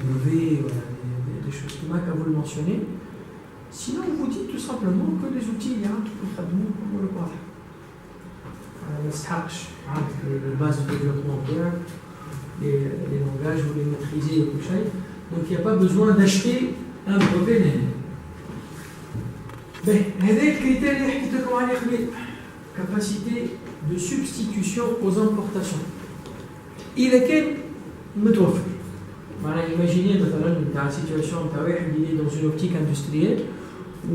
brevets, voilà, des choses qui manquent à vous le mentionner. Sinon, on vous dit tout simplement que les outils, il y a un truc comme le quoi. Le base de développement web, les langages, vous les maîtrisez, donc il n'y a pas besoin d'acheter un brevet. هذا الكريتير اللي حكيت لكم عليه قبل capacité de substitution aux importations. إذا كان متوفر. معناها imaginez مثلا نتاع situation نتاع واحد اللي dans une optique industrielle و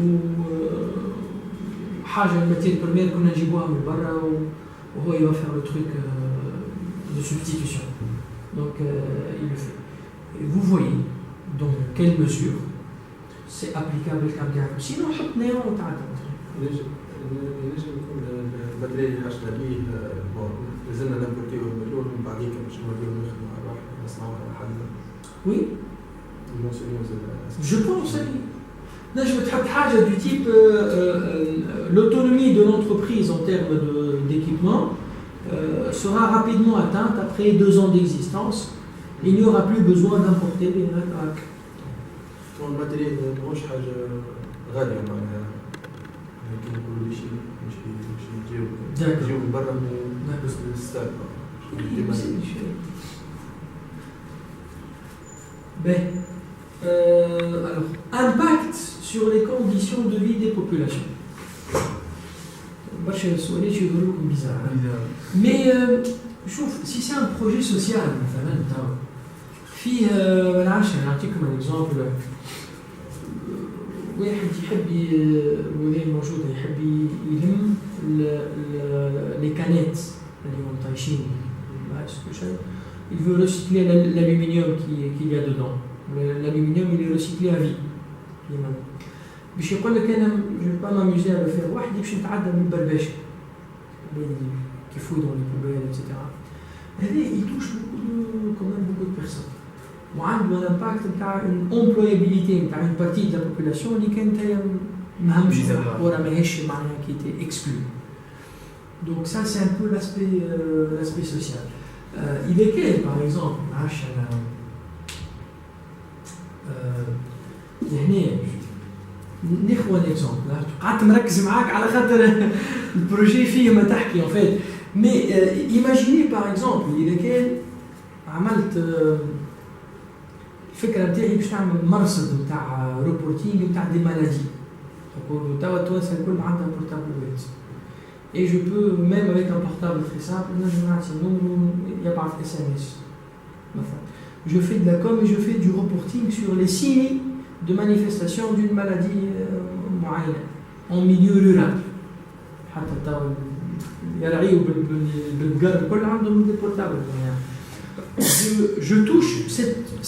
حاجة الماتير بريمير كنا نجيبوها من برا وهو il va faire le truc de substitution. Donc il le fait. Et vous voyez dans quelle mesure c'est applicable الكلام تاعكم. Sinon حط نيرون وتعدى. ينجم يكون البدري اللي حاجنا ليه لازلنا نبرتيه المليون من بعديك باش نوليو نخدموا على روحنا نصنعوا على حالنا. Oui. Je pense. نجم تحط حاجة du type l'autonomie de l'entreprise en termes d'équipement sera rapidement atteinte après 2 ans d'existence. Il n'y aura plus besoin d'importer des racs. Le matériel مش حاجة غالية معناها. لكن نقولوا لي شيء مش يجيو من برا بس للستاد. Alors, impact sur les conditions de vie des populations. Bizarre. Mais si c'est un projet social, نعطيكم un exemple. واحد يحب الولاية موجودة يحب يلم les canettes اللي هم طايشين il veut recycler l'aluminium qu'il y a dedans. L'aluminium il est recyclé à vie. باش يقول لك انا je vais pas m'amuser à le faire واحد باش نتعدى من البربشه qui fouille dans les poubelles etc. هذا il touche quand même beaucoup de personnes. وعنده l'impact نتاع une employabilité نتاع une partie de la population اللي كانت مهمش ولا ماهيش معناها qui était exclue. Donc ça c'est un peu l'aspect social. إذا كان par exemple معاش أنا هنا ناخذ un exemple. قعدت مركز معاك على خاطر البروجي فيه ما تحكي en fait. Mais imaginez par exemple إذا كان عملت الفكره نتاعي باش نعمل مرصد نتاع روبورتينغ نتاع دي مالادي. نقولوا توا التوانسه الكل عندها بورتابل et je peux même avec un portable très simple نجم نعطي نمرو يبعث SMS مثلا. Je fais de la com et je fais du reporting sur les signes de manifestation d'une maladie معينه en milieu rural. حتى توا يرعيوا بالبقر الكل عندهم دي بورتابل. Je touche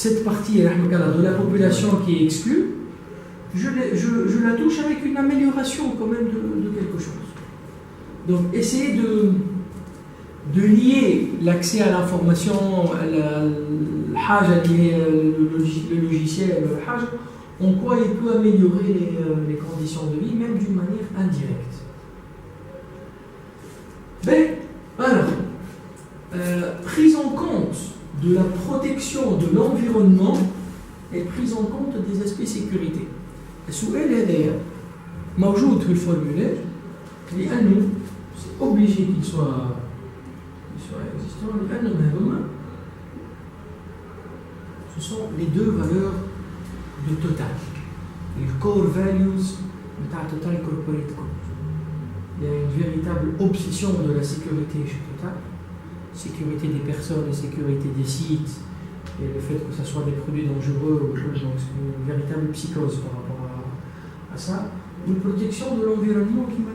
cette partie de la population qui est exclue, je la touche avec une amélioration quand même de quelque chose. Donc essayez de lier l'accès à l'information, le logiciel, en quoi il peut améliorer les conditions de vie, même d'une manière indirecte. Alors, prise en compte de la protection de l'environnement et prise en compte des aspects sécurité. السؤال هذايا موجود في الفورمulaire لأنه c'est obligé qu'il soit existant لأنهم هذوما ce sont les 2 valeurs de Total. Les core values بتاع Total Corporate Code. Il y a une véritable obsession de la sécurité chez Total. Sécurité des personnes et sécurité des sites, et le fait que ce soit des produits dangereux, donc c'est une véritable psychose par rapport à ça. Une protection de l'environnement qui m'a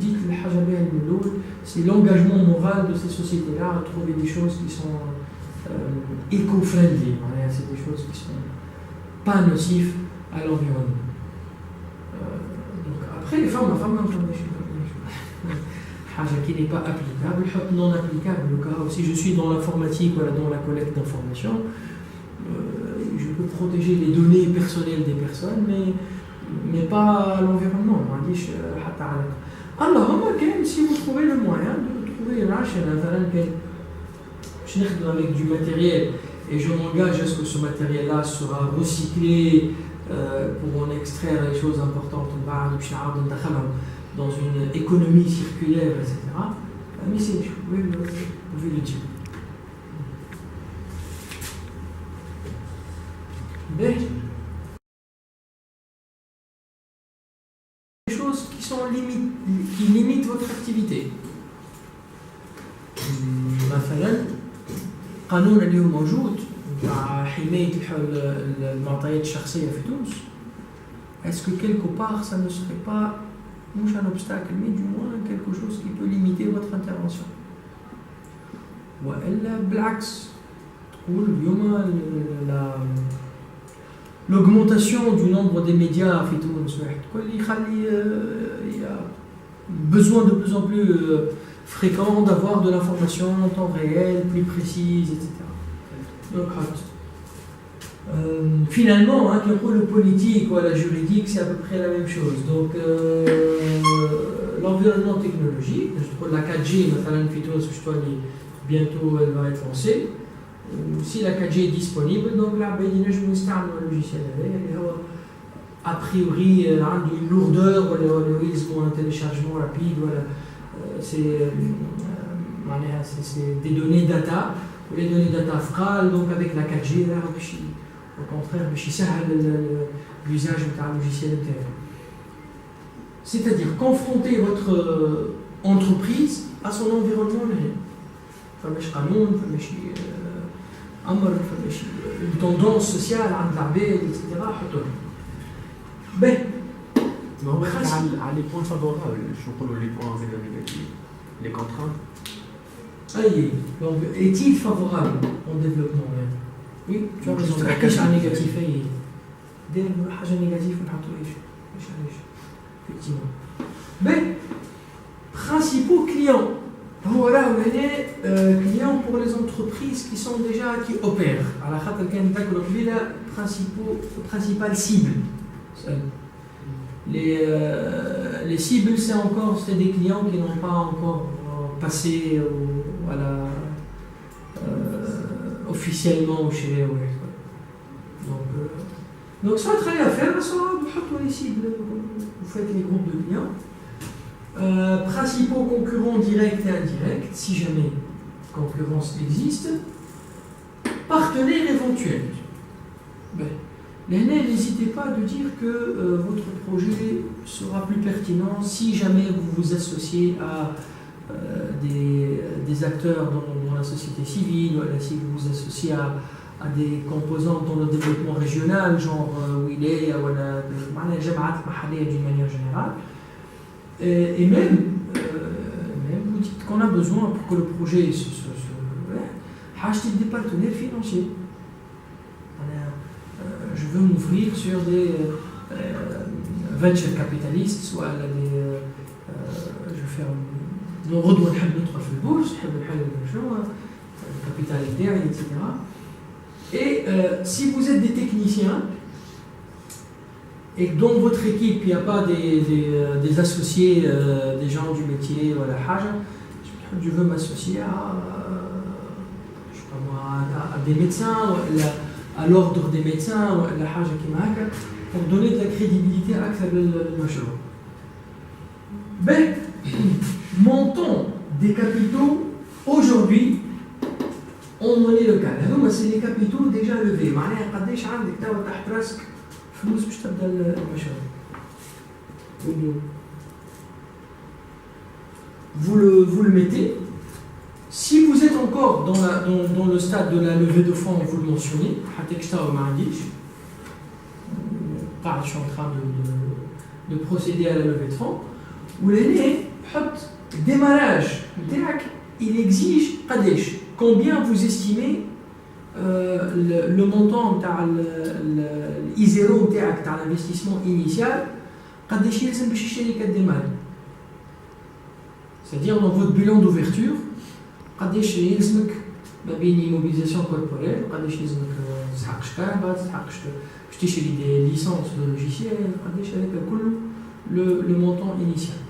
dit que c'est l'engagement moral de ces sociétés-là à trouver des choses qui sont éco-friendly, c'est des choses qui ne sont pas nocives à l'environnement. Donc après, les femmes, qui n'est pas applicable, non applicable. Le cas où si je suis dans l'informatique, voilà, dans la collecte d'informations, je peux protéger les données personnelles des personnes, mais pas l'environnement. Alors, si vous trouvez le moyen de trouver une rachat avec du matériel et je m'engage à ce que ce matériel-là sera recyclé pour en extraire les choses importantes dans une économie circulaire, etc. Mais c'est, vous pouvez le dire. Des choses qui limitent votre activité. مثلا قانون اليوم موجود مع حماية المعطيات الشخصية في تونس. Est-ce que quelque part ça ne serait pas un obstacle, mais du moins quelque chose qui peut limiter votre intervention? وإلا بالعكس تقول اليوم l'augmentation du nombre des médias في تونس il y a besoin de plus en plus fréquent d'avoir de l'information en temps réel, plus précise, etc. Donc, finalement, le politique ou la juridique, c'est à peu près la même chose. Donc, l'environnement technologique, je trouve la 4G, bientôt elle va être lancée. Si la 4G est disponible, donc là, je vais installer un logiciel. A priori, une lourdeur, ou un téléchargement rapide, voilà. C'est des données data, ou les données data frales, donc avec la 4G, là, au contraire, l'usage d'un logiciel interne. C'est-à-dire confronter votre entreprise à son environnement. Une tendance sociale, etc. Ben, les points favorables, les points négatifs, les contraintes. Donc, est-il favorable au développement? Oui, tu as raison. La question négative, effectivement. Ben, principaux clients. Voilà, on est clients pour les entreprises qui opèrent. À la principale cible. Les cibles, c'est des clients qui n'ont pas encore passé officiellement chez eux. Donc, soit travail à faire, soit vous faites les cibles, vous faites les groupes de clients. Principaux concurrents directs et indirects, si jamais concurrence existe. Partenaires éventuels. N'hésitez pas à dire que votre projet sera plus pertinent si jamais vous vous associez à des acteurs dans la société civile, si vous vous associez à des composantes dans le développement régional, genre Wilay, d'une manière générale. Et même vous dites qu'on a besoin pour que le projet acheter des partenaires financiers. Je veux m'ouvrir sur des venture capitalistes, soit je vais faire notre bourse, capital interne, etc. Et si vous êtes des techniciens, et que dans votre équipe, il n'y a pas des associés, des gens du métier, voilà, je veux m'associer à des médecins, à l'ordre des médecins, pour donner de la crédibilité à le machin. Ben, montant des capitaux aujourd'hui en monnaie locale. C'est les capitaux déjà levés. Presque فلوس باش تبدا المشروع. Vous le mettez. Si vous êtes encore dans le stade de la levée de fonds, vous le mentionnez. Je suis en train de procéder à la levée de fonds. Ou l'année, démarrage, il exige combien vous estimez le montant de l'I0 de l'investissement initial, c'est-à-dire dans votre bilan d'ouverture, immobilisation corporelle, des licences de logiciels, le montant initial.